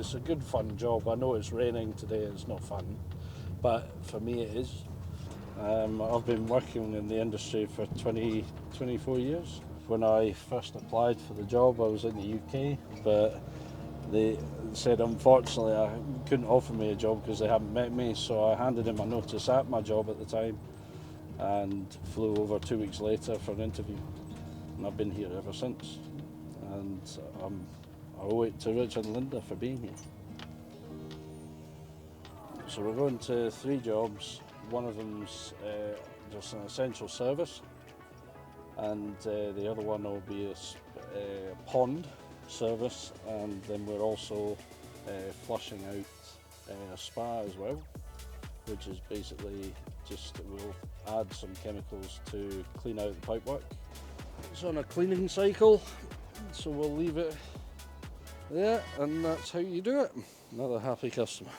It's a good fun job. I know it's raining today, it's not fun, but for me it is. I've been working in the industry for 24 years. When I first applied for the job I was in the UK, but they said unfortunately I couldn't offer me a job because they hadn't met me, so I handed in my notice at my job at the time and flew over 2 weeks later for an interview. And I've been here ever since. And I owe it to Richard and Linda for being here. So we're going to 3 jobs. One of them's just an essential service, and the other one will be a pond service, and then we're also flushing out a spa as well, which is basically just we'll add some chemicals to clean out the pipework. It's on a cleaning cycle, so we'll leave it there, and that's how you do it. Another happy customer.